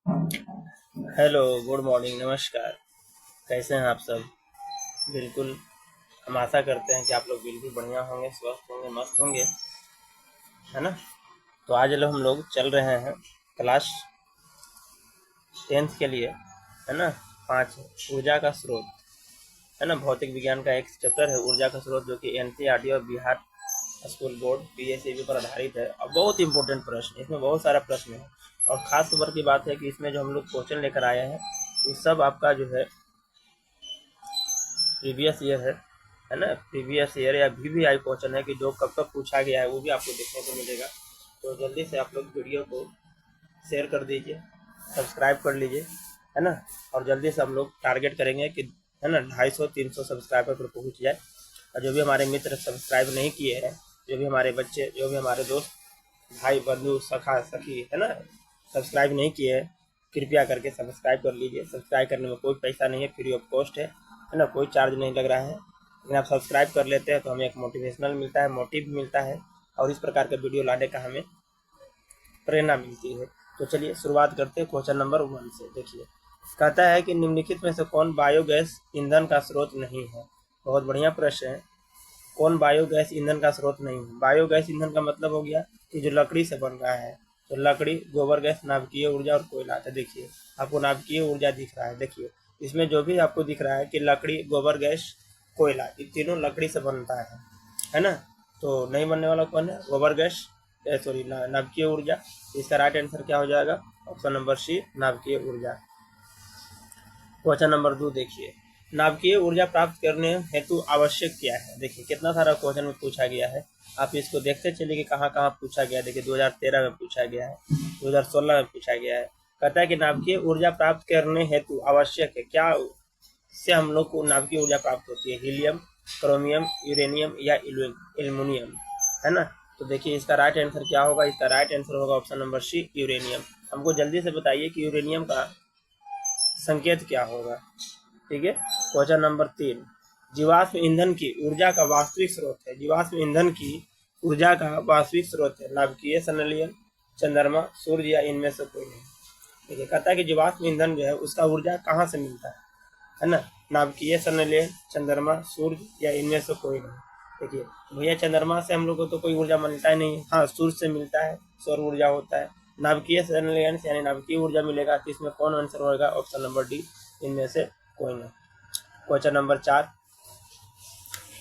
Hello, good morning, नमस्कार। कैसे हैं आप सब? बिल्कुल। हम आशा करते हैं कि आप लोग बिल्कुल बढ़िया होंगे, स्वस्थ होंगे, मस्त होंगे, है ना? तो आज हम लोग चल रहे हैं क्लास 10th के लिए, है ना? 5 ऊर्जा का स्रोत, है ना? भौतिक विज्ञान का एक चैप्टर है ऊर्जा का स्रोत, जो कि एनसीईआरटी और बिहार स्कूल बोर्ड पीएसईबी पर आधारित है और बहुत इंपॉर्टेंट प्रश्न, इसमें बहुत सारा प्रश्न है। और ख़ास खबर की बात है कि इसमें जो हम लोग क्वेश्चन लेकर आए हैं वो सब आपका जो है प्रीवियस ईयर है ना? प्रीवियस ईयर या वीवीआई क्वेश्चन है कि जो कब कब पूछा गया है वो भी आपको देखने को मिलेगा। तो जल्दी से आप लोग वीडियो को शेयर कर दीजिए, सब्सक्राइब कर लीजिए, है ना? और जल्दी से हम लोग टारगेट करेंगे कि, है ना, 250-300 सब्सक्राइबर पर पहुंच जाए। और जो भी हमारे मित्र सब्सक्राइब नहीं किए हैं, जो भी हमारे बच्चे, जो भी हमारे दोस्त, भाई बंधु, सखा सखी, है ना, सब्सक्राइब नहीं किए हैं, कृपया करके सब्सक्राइब कर लीजिए। सब्सक्राइब करने में कोई पैसा नहीं है, फ्री ऑफ कॉस्ट है ना? कोई चार्ज नहीं लग रहा है। लेकिन आप सब्सक्राइब कर लेते हैं तो हमें एक मोटिवेशनल मिलता है, मोटिव मिलता है, और इस प्रकार के वीडियो लाने का हमें प्रेरणा मिलती है। तो चलिए शुरुआत करते हैं क्वेश्चन नंबर 1 से। देखिए, कहता है कि निम्नलिखित में से कौन बायोगैस ईंधन का स्रोत नहीं है? बहुत बढ़िया प्रश्न है। कौन बायोगैस ईंधन का स्रोत नहीं है? बायोगैस ईंधन का मतलब हो गया कि जो लकड़ी से बन रहा है। तो लकड़ी, गोबर गैस, नाभिकीय ऊर्जा और कोयला। तो देखिए, आपको नाभिकीय ऊर्जा दिख रहा है। देखिए, इसमें जो भी आपको दिख रहा है कि लकड़ी, गोबर गैस, कोयला, ये तीनों लकड़ी से बनता है ना? तो नहीं बनने वाला कौन है? गोबर गैस, सॉरी, नाभिकीय ऊर्जा। इसका राइट आंसर क्या हो जाएगा? ऑप्शन नंबर सी, नाभिकीय ऊर्जा। क्वेश्चन नंबर 2 देखिए, नाभिकीय ऊर्जा प्राप्त करने हेतु आवश्यक क्या है? देखिए, कितना सारा क्वेश्चन में पूछा गया है। आप इसको देखते चलिए कि कहाँ कहाँ पूछा गया है। देखिए, 2013 में पूछा गया है, 2016 में पूछा गया है। कहता है कि नाभिकीय ऊर्जा प्राप्त करने हेतु आवश्यक है क्या? से हम लोग को नाभिकीय ऊर्जा प्राप्त होती है? हीलियम, क्रोमियम, यूरेनियम या एल्युमिनियम, है ना? तो देखिए, इसका राइट आंसर क्या होगा? इसका राइट आंसर होगा ऑप्शन नंबर सी, यूरेनियम। हमको जल्दी से बताइए कि यूरेनियम का संकेत क्या होगा? ठीक है। क्वेश्चन नंबर 3, जीवाश्म ईंधन की ऊर्जा का वास्तविक स्रोत है। जीवाश्म ईंधन की ऊर्जा का वास्तविक स्रोत है नाभिकीय संलयन, चंद्रमा, सूर्य या इनमें से कोई नहीं। देखिए, कहता है कि जीवाश्म ईंधन जो है उसका ऊर्जा कहाँ से मिलता है ना? नाभिकीय संलयन, चंद्रमा, सूर्य या इनमें से कोई नहीं। देखिए भैया, चंद्रमा से हम लोग को तो कोई ऊर्जा मिलता ही नहीं। हाँ, सूर्य से मिलता है, सौर ऊर्जा होता है। नाभिकीय संलयन से यानी नाभिकीय ऊर्जा मिलेगा, तो इसमें कौन आंसर होगा? ऑप्शन नंबर डी, इनमें से कोई नहीं। क्वेश्चन नंबर 4,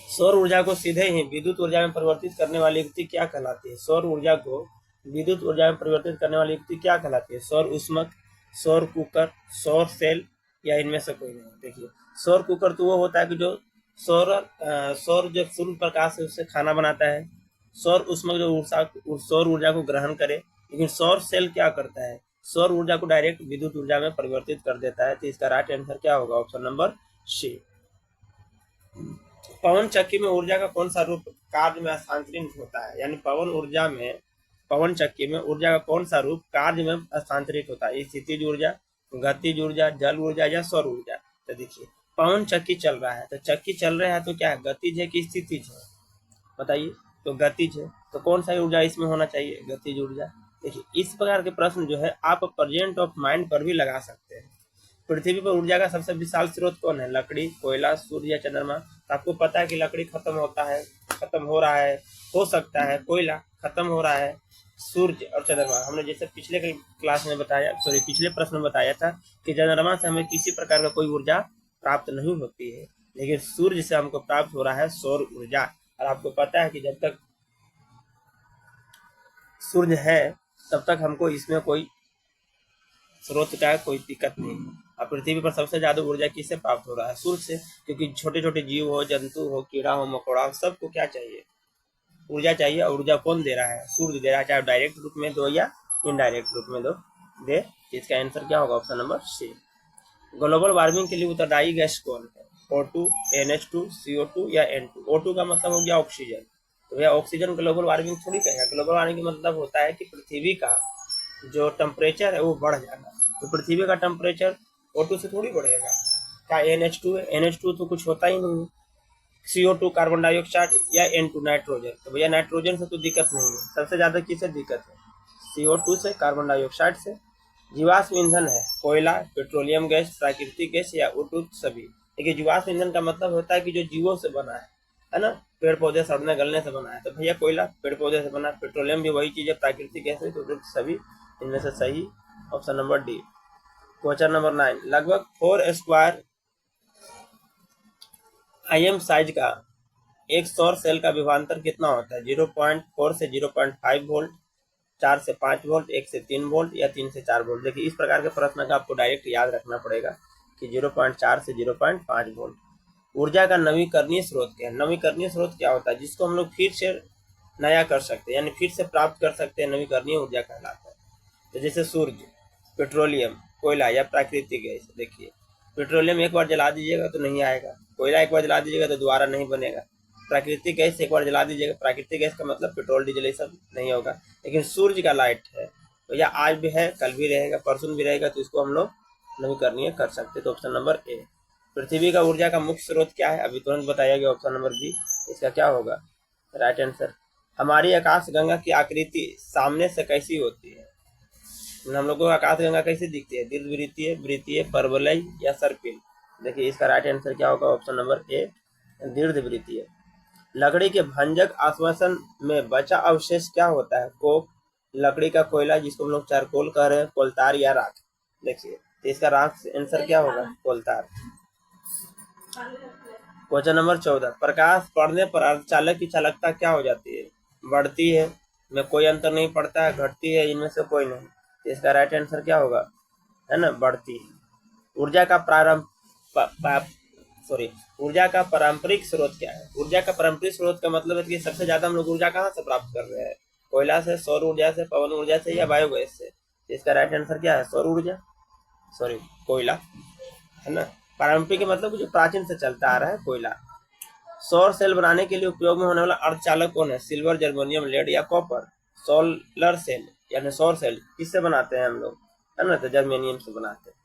सौर ऊर्जा को सीधे ही विद्युत ऊर्जा में परिवर्तित करने वाली युक्ति क्या कहलाती है? सौर ऊर्जा को विद्युत ऊर्जा में परिवर्तित करने वाली युक्ति क्या कहलाती है? सौर ऊष्मक, सौर कुकर, सौर सेल या इनमें से कोई नहीं। देखिए, सौर कुकर तो वो होता है कि जो सौर जो सूर्य प्रकाश है उससे खाना बनाता है। सौर ऊष्मक जो सौर ऊर्जा को ग्रहण करे। लेकिन सौर सेल क्या करता है? सौर ऊर्जा को डायरेक्ट विद्युत ऊर्जा में परिवर्तित कर देता है। तो इसका राइट आंसर क्या होगा? ऑप्शन नंबर सी। पवन चक्की में ऊर्जा का कौन सा रूप कार्य में हस्तांतरित होता है? यानी पवन चक्की में ऊर्जा का कौन सा रूप कार्य में हस्तांतरित होता है? स्थितिज ऊर्जा, गतिज ऊर्जा, जल ऊर्जा या सौर ऊर्जा? तो देखिए, पवन चक्की चल रहा है, तो चक्की चल रहा है तो क्या है? गतिज है कि स्थितिज है? बताइए। तो गतिज है, तो कौन सा ऊर्जा इसमें होना चाहिए? गतिज ऊर्जा। देखिए, इस प्रकार के प्रश्न जो है आप प्रेजेंट ऑफ माइंड पर भी लगा सकते हैं। पृथ्वी पर ऊर्जा का सबसे विशाल स्रोत कौन है? लकड़ी, कोयला, सूर्य या चंद्रमा? तो आपको पता है कि लकड़ी खत्म होता है, खत्म हो रहा है, हो सकता है कोयला खत्म हो रहा है, सूर्य और चंद्रमा। हमने जैसे पिछले क्लास में बताया, सॉरी पिछले प्रश्न में बताया था कि चंद्रमा से हमें किसी प्रकार का कोई ऊर्जा प्राप्त नहीं होती है, लेकिन सूर्य से हमको प्राप्त हो रहा है सौर ऊर्जा। और आपको पता है कि जब तक सूर्य है तब तक हमको इसमें कोई स्रोत का कोई दिक्कत नहीं है। और पृथ्वी पर सबसे ज्यादा ऊर्जा किससे प्राप्त हो रहा है? सूर्य से। क्योंकि छोटे छोटे जीव हो, जंतु हो, कीड़ा हो, मकोड़ा हो, सबको क्या चाहिए? ऊर्जा चाहिए। और ऊर्जा कौन दे रहा है? सूर्य दे रहा है, चाहे डायरेक्ट रूप में दो या इनडायरेक्ट रूप में दो दे। इसका आंसर क्या होगा? Option number C. Global warming के लिए उत्तरदायी गैस कौन है? O2, NH2, CO2 या N2? O2 का मतलब हो गया ऑक्सीजन। तो भैया, ऑक्सीजन ग्लोबल वार्मिंग थोड़ी कहेगा। ग्लोबल वार्मिंग का मतलब होता है कि पृथ्वी का जो टेम्परेचर है वो बढ़ जाना। तो पृथ्वी का टेम्परेचर O2 से थोड़ी बढ़ेगा। क्या NH2 है? NH2 तो कुछ होता ही नहीं है। CO2 कार्बन डाइऑक्साइड या N2 नाइट्रोजन? तो भैया, नाइट्रोजन से तो दिक्कत नहीं है। सबसे ज्यादा किससे दिक्कत है? CO2 से, कार्बन डाइऑक्साइड से, जीवाश्म ईंधन है कोयला, पेट्रोलियम गैस, प्राकृतिक गैस या उपर्युक्त सभी। देखिए जीवाश्म ईंधन का मतलब होता है कि जो जीवों से बना है ना, पेड़ पौधे सड़ने गलने से बना है, तो भैया कोयला पेड़ पौधे से बना, पेट्रोलियम भी वही चीज है, प्राकृतिक गैस है, तो उपर्युक्त सभी। इनमें से सही option number D. Question number 9, लगभग 4 स्क्वायर IM साइज का एक सौर सेल का विभवांतर कितना होता है? 0.4 से 0.5 वोल्ट, 4 से 5 वोल्ट, 1 से 3 वोल्ट या 3 से 4 वोल्ट। देखिए इस प्रकार के प्रश्न का आपको डायरेक्ट याद रखना पड़ेगा कि 0.4 से 0.5 वोल्ट। ऊर्जा का नवीकरणीय स्रोत क्या है? नवीकरणीय स्रोत क्या होता है? जिसको हम लोग फिर से नया कर सकते हैं, यानी फिर से प्राप्त कर सकते हैं, नवीकरणीय ऊर्जा कहलाता है। तो जैसे सूर्य, पेट्रोलियम, कोयला या प्राकृतिक गैस। देखिए पेट्रोलियम एक बार जला दीजिएगा तो नहीं आएगा, कोयला एक बार जला दीजिएगा तो दोबारा नहीं बनेगा, प्राकृतिक गैस एक बार जला दीजिएगा, प्राकृतिक गैस का मतलब पेट्रोल डीजल ये सब नहीं होगा। लेकिन सूर्य का लाइट है तो यह आज भी है, कल भी रहेगा, परसों भी रहेगा, तो इसको हम लोग नवीकरणीय कर सकते हैं। तो ऑप्शन नंबर ए। पृथ्वी का ऊर्जा का मुख्य स्रोत क्या है? अभी तुरंत बताया गया, ऑप्शन नंबर बी इसका क्या होगा राइट आंसर। हमारी आकाशगंगा की आकृति सामने से कैसी होती है? हम लोग को आकाशगंगा कैसे दिखती है? दीर्घवृत्तीय, वृत्तीय, परवलय या सर्पिल। देखिए इसका राइट आंसर क्या होगा? ऑप्शन नंबर ए दीर्घवृत्तीय। लकड़ी के भंजक आश्वासन में बचा अवशेष क्या होता है? कोक, लकड़ी का कोयला जिसको हम लोग चारकोल कह रहे हैं, कोलतार या राख। देखिए तो इसका राख आंसर क्या होगा? कोलतार। क्वेश्चन नंबर 14, प्रकाश पड़ने पर अर्धचालक की चालकता क्या हो जाती है? बढ़ती है, में कोई अंतर नहीं पड़ता है, घटती है, इनमें से कोई नहीं। तो इसका राइट आंसर क्या होगा? है ना, बढ़ती है। ऊर्जा का ऊर्जा का पारंपरिक स्रोत क्या है? ऊर्जा का पारंपरिक स्रोत का मतलब है कि सबसे ज्यादा हम लोग ऊर्जा कहाँ से प्राप्त कर रहे हैं? कोयला से, सौर ऊर्जा से, पवन ऊर्जा से या बायोगैस से। तो इसका राइट आंसर क्या है? सौर ऊर्जा, कोयला, है ना। पारंपरिक के मतलब जो प्राचीन से चलता आ रहा है, कोयला। सौर सेल बनाने के लिए उपयोग में होने वाला अर्धचालक कौन है? सिल्वर, जर्मेनियम, लेड या कॉपर। सोलर सेल यानी सौर सेल किससे बनाते हैं हम लोग? है ना, तो जर्मेनियम से बनाते हैं।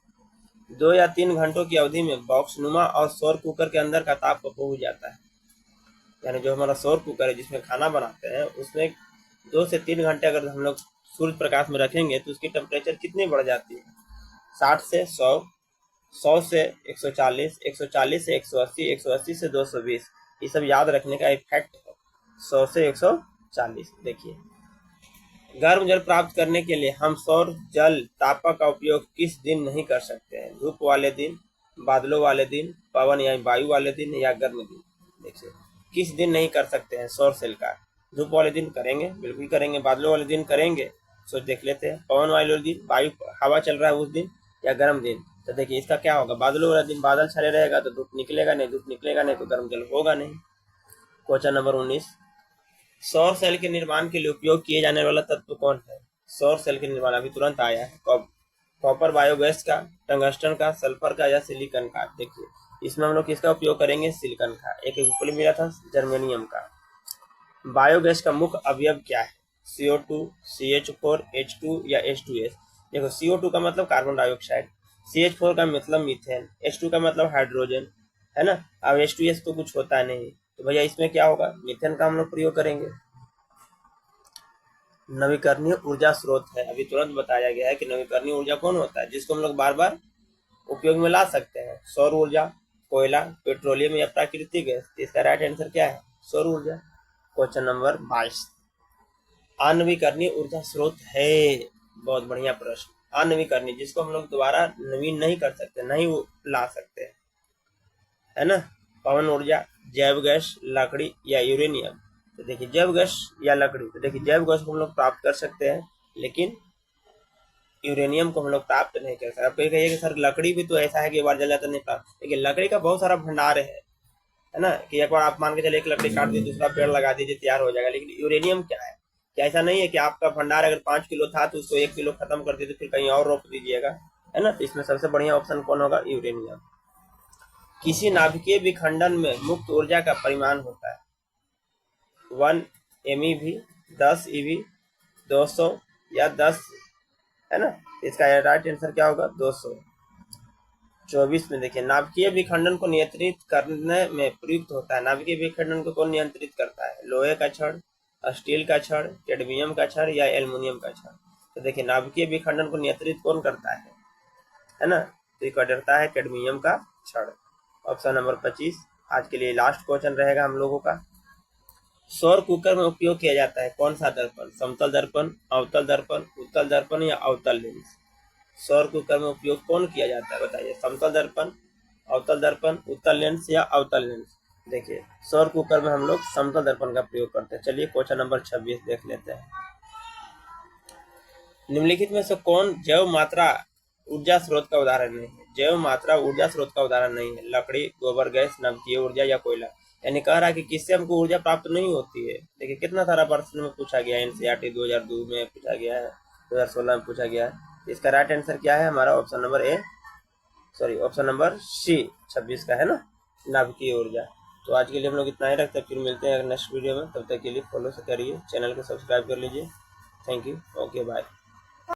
2 या 3 घंटों की अवधि में बॉक्सनुमा और सौर कुकर के अंदर का ताप पहुंच जाता है। यानी जो हमारा सौर कुकर है जिसमें खाना बनाते हैं, उसमें 2 से 3 घंटे अगर हम लोग सूर्य प्रकाश में रखेंगे तो उसकी टेम्परेचर कितनी बढ़ जाती है? 60 से 100, 100 से 140, 140 से 180, 180 से 220। ये सब याद रखने का इफेक्ट है। 100 से 140। देखिए गर्म जल प्राप्त करने के लिए हम सौर जल तापक का उपयोग किस दिन नहीं कर सकते हैं? धूप वाले दिन, बादलों वाले दिन, पवन या वायु वाले दिन या गर्म दिन। देखिए किस दिन नहीं कर सकते हैं सौर सेल का? धूप वाले दिन करेंगे, बिल्कुल करेंगे। बादलों वाले दिन करेंगे, सोच देख लेते हैं। पवन वाले दिन, वायु हवा चल रहा है उस दिन, या गर्म दिन। तो देखिए इसका क्या होगा? बादलों वाला दिन बादल छाए रहेगा तो धूप निकलेगा नहीं, धूप निकलेगा नहीं तो गर्म जल होगा नहीं। क्वेश्चन नंबर 19, सौर सेल के निर्माण के लिए उपयोग किए जाने वाला तत्व कौन है? सौर सेल के निर्माण अभी तुरंत आया है। कॉपर बायोगैस का, टंगस्टन का, सल्फर का या सिलिकॉन का। देखिए इसमें हम लोग किसका उपयोग करेंगे? सिलिकॉन का। एक ऊपर मिला था जर्मेनियम का। बायोगैस का मुख्य अवयव क्या है? CO2, CH4, H2 या H2S। देखो CO2 का मतलब कार्बन डाइऑक्साइड, CH4 का मतलब मीथेन, H2 का मतलब हाइड्रोजन, है ना। अब H2S तो कुछ होता नहीं, तो भैया इसमें क्या होगा? मीथेन का हम लोग प्रयोग करेंगे। नवीकरणीय ऊर्जा स्रोत है, अभी तुरंत बताया गया है कि नवीकरणीय ऊर्जा कौन होता है? जिसको हम लोग बार बार उपयोग में ला सकते हैं। सौर ऊर्जा, कोयला, पेट्रोलियम या प्राकृतिक गैस। इसका राइट आंसर क्या है? सौर ऊर्जा। क्वेश्चन नंबर 22, अनवीकरणीय ऊर्जा स्रोत है। बहुत बढ़िया प्रश्न। अनवीकरणीय जिसको हम लोग दोबारा नवीन नहीं कर सकते, नहीं ला सकते, है ना। पवन ऊर्जा, जैव गैस, लकड़ी या यूरेनियम। तो देखिए जैव गैस या लकड़ी, तो देखिए जैव गैस को हम लोग प्राप्त कर सकते हैं, लेकिन यूरेनियम को हम लोग प्राप्त नहीं कर सकते। आप कहिए कि सर लकड़ी भी तो ऐसा है कि एक बार जल जाता नहीं प्राप्त। देखिए लकड़ी का बहुत सारा भंडार है ना, कि एक बार आप मान के चलिए एक लकड़ी काट दीजिए, दूसरा पेड़ लगा दीजिए, तैयार हो जाएगा। लेकिन यूरेनियम क्या है? क्या ऐसा नहीं है कि आपका भंडार अगर 5 किलो था तो उसको 1 किलो खत्म कर दीजिए, फिर कहीं और रोप दीजिएगा, है ना। तो इसमें सबसे बढ़िया ऑप्शन कौन होगा? यूरेनियम। किसी नाभिकीय विखंडन में मुक्त ऊर्जा का परिमाण होता है 1 MeV, 10 EV, 200 या 10, है ना। इसका राइट आंसर क्या होगा? 200। 24 में देखिए नाभिकीय विखंडन को नियंत्रित करने में प्रयुक्त होता है। नाभिकीय विखंडन को कौन नियंत्रित करता है? लोहे का छड़, स्टील का छड़, कैडमियम का छड़ या एल्युमिनियम का छड़। तो देखिए नाभिकीय विखंडन को नियंत्रित कौन करता है ना, तो ये करता है कैडमियम का क्षण। ऑप्शन नंबर 25 आज के लिए लास्ट क्वेश्चन रहेगा हम लोगों का। सौर कुकर में उपयोग किया जाता है कौन सा दर्पण, समतल दर्पण, अवतल दर्पण, उत्तल दर्पण या अवतल लेंस। सौर कुकर में उपयोग कौन किया जाता है बताइए, समतल दर्पण, अवतल दर्पण, उत्तल लेंस या अवतल लेंस। देखिए सौर कुकर में हम लोग समतल दर्पण का प्रयोग करते हैं। चलिए क्वेश्चन नंबर 26 देख लेते हैं। निम्नलिखित में से कौन जैव मात्रा ऊर्जा स्रोत का उदाहरण नहीं है। जैव मात्रा ऊर्जा स्रोत का उदाहरण नहीं है। लकड़ी, गोबर गैस, नवकीय ऊर्जा या कोयला। यानी कह रहा है कि किससे हमको ऊर्जा प्राप्त नहीं होती है। देखिए कितना सारा प्रश्न में पूछा गया है, एनसीईआरटी 2002 में पूछा गया है, 2016 में पूछा गया है। इसका राइट आंसर क्या है हमारा, ऑप्शन नंबर सी 26 का है ना, नाभिकीय ऊर्जा। तो आज के लिए हम लोग इतना ही रखते हैं, फिर मिलते हैं नेक्स्ट वीडियो में। तब तक के लिए फॉलो से करिए, चैनल को सब्सक्राइब कर लीजिए। Thank you, okay bye.